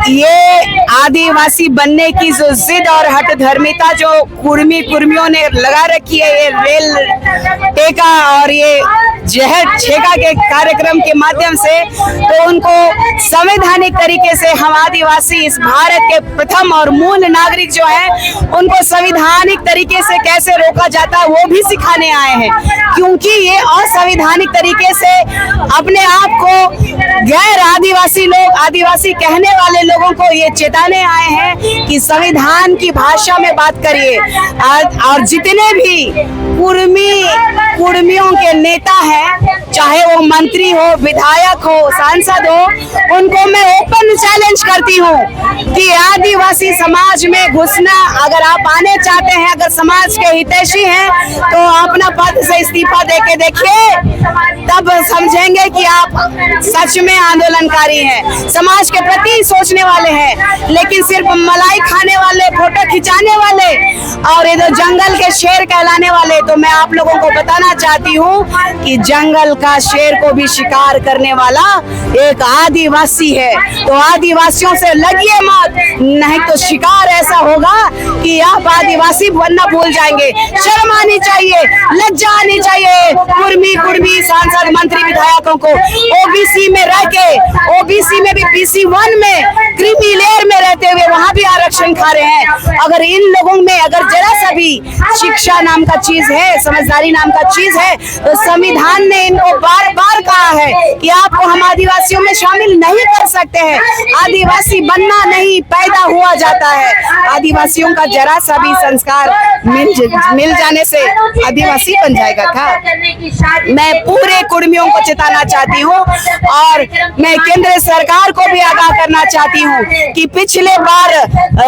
ये आदिवासी बनने की जो जिद और हट धर्मिता जो कुर्मियों ने लगा रखी है, ये रेल टेका और ये जहर छेका के कार्यक्रम के माध्यम से, तो उनको संवैधानिक तरीके से हम आदिवासी इस भारत के प्रथम और मूल नागरिक जो है उनको संवैधानिक तरीके से कैसे रोका जाता है वो भी सिखाने आए हैं। क्योंकि ये असंवैधानिक तरीके से अपने आप को गैर आदिवासी लोग, आदिवासी कहने वाले लोगों को ये चेताने आए हैं कि संविधान की भाषा में बात करिए। और जितने भी कुर्मियों के नेता हैं, चाहे वो मंत्री हो, विधायक हो, सांसद हो, उनको मैं ओपन चैलेंज करती हूँ कि आदिवासी समाज में घुसना अगर आप आने चाहते हैं, अगर समाज के हितैषी हैं, तो अपना पद से इस्तीफा देके देखिए, तब समझेंगे कि आप सच में आंदोलनकारी हैं, समाज के प्रति सोचने वाले हैं। लेकिन सिर्फ मलाई खाने वाले, फोटो खिंचाने वाले और ये तो जंगल के शेर कहलाने वाले, तो मैं आप लोगों को बताना चाहती हूँ कि जंगल का शेर को भी शिकार करने वाला एक आदिवासी है। तो आदिवासियों से लगिए मत, नहीं तो शिकार ऐसा होगा कि आप आदिवासी बनना भूल जाएंगे। शर्म आनी चाहिए, लज्जा आनी चाहिए कुर्मी सांसद, मंत्री, विधायकों को। ओबीसी में रह के, ओबीसी में भी PC1 में क्रीमी लेयर में रहते हुए वहां भी आरक्षण खा रहे हैं। अगर इन लोगों में अगर जरा सा भी शिक्षा नाम का चीज है, समझदारी नाम का चीज है, तो संविधान ने इनको बार बार कहा है कि आपको हम आदिवासियों में शामिल नहीं कर सकते हैं। आदिवासी बनना नहीं, पैदा हुआ जाता है। आदिवासियों का जरा सा भी संस्कार मिल जाने से आदिवासी बन जाएगा था। मैं पूरे कुर्मियों को चेताना चाहती हूँ और मैं केंद्र सरकार को भी आगाह करना चाहती हूँ कि पिछले बार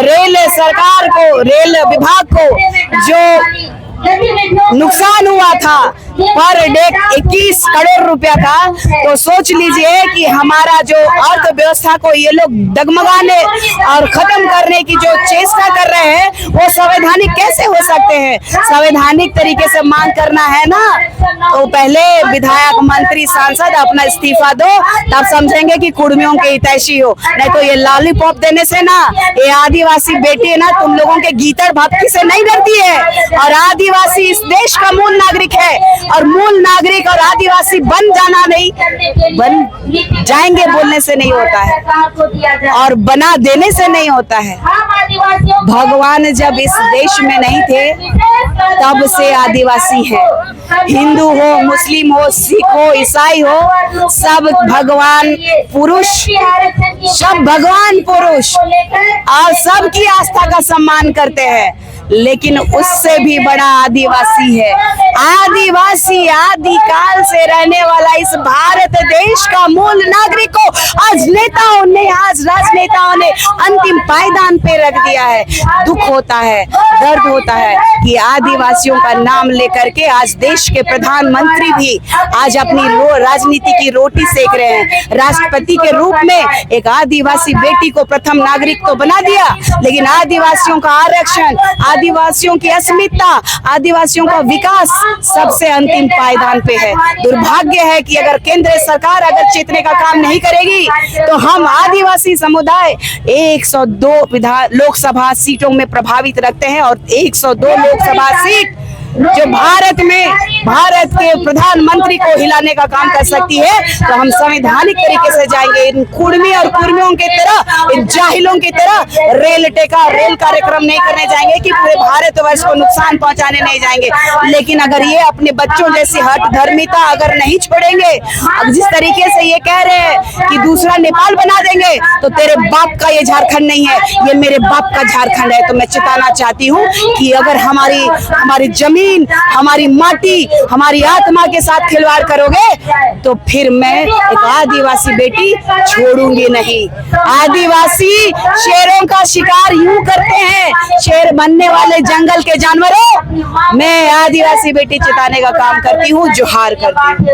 रेल सरकार को, रेल विभाग को जो नुकसान हुआ था पर डे 21 करोड़ रुपया था, तो सोच लीजिए कि हमारा जो अर्थव्यवस्था को ये लोग डगमगाने और खत्म करने की जो चेष्टा कर रहे हैं वो संवैधानिक कैसे हो सकते हैं। संवैधानिक तरीके से मांग करना है ना, तो पहले विधायक, मंत्री, सांसद अपना इस्तीफा दो, तब समझेंगे कि कुर्मियों के हितैषी हो। नहीं तो ये लॉलीपॉप देने से ना, ये आदिवासी बेटी है ना, तुम लोगों के गीतड़ भक्ति से नहीं डरती है। और आदिवासी इस देश का मूल नागरिक है, और मूल नागरिक और आदिवासी बन जाना नहीं, बन जाएंगे बोलने से नहीं होता है और बना देने से नहीं होता है। भगवान जब इस देश में नहीं थे तब से आदिवासी है। हिंदू हो, मुस्लिम हो, सिख हो, ईसाई हो, सब भगवान पुरुष, सब भगवान पुरुष और सबकी आस्था का सम्मान करते हैं। लेकिन उससे भी बड़ा आदिवासी है। आदिवासी आदिकाल से रहने वाला इस भारत देश का मूल नागरिक को आज नेताओं ने, आज राजनेताओं ने अंतिम पायदान पे रख दिया है। दुख होता है, दर्द होता है कि आदिवासियों का नाम लेकर के आज देश के प्रधानमंत्री भी आज अपनी राजनीति की रोटी सेक रहे हैं। राष्ट्रपति के रूप में एक आदिवासी बेटी को प्रथम नागरिक तो बना दिया, लेकिन आदिवासियों का आरक्षण, आदिवासियों की अस्मिता, आदिवासियों का विकास सबसे अंतिम पायदान पे है। दुर्भाग्य है कि अगर केंद्र सरकार अगर चेतने का काम नहीं करेगी तो हम आदिवासी समुदाय 102 लोकसभा सीटों में प्रभावित रखते हैं, और 102 लोकसभा सीट जो भारत में भारत के प्रधानमंत्री को हिलाने का काम कर सकती है, तो हम संवैधानिक तरीके से जाएंगे। इन कुर्मी और कुर्मियों की तरह, इन जाहिलों की तरह रेल टेका, रेल कार्यक्रम नहीं करने जाएंगे कि पूरे भारतवर्ष को नुकसान पहुंचाने नहीं जाएंगे। लेकिन अगर ये अपने बच्चों जैसी हट धर्मिता अगर नहीं छोड़ेंगे, अब जिस तरीके से ये कह रहे हैं कि दूसरा नेपाल बना देंगे, तो तेरे बाप का ये झारखंड नहीं है, ये मेरे बाप का झारखंड है। तो मैं चेताना चाहती हूँ कि अगर हमारी जमीन, हमारी माटी, हमारी आत्मा के साथ खिलवाड़ करोगे तो फिर मैं एक आदिवासी बेटी छोड़ूंगी नहीं। आदिवासी शेरों का शिकार यूं करते हैं, शेर बनने वाले जंगल के जानवरों, मैं आदिवासी बेटी चिताने का काम करती हूँ, जोहार करती हूँ।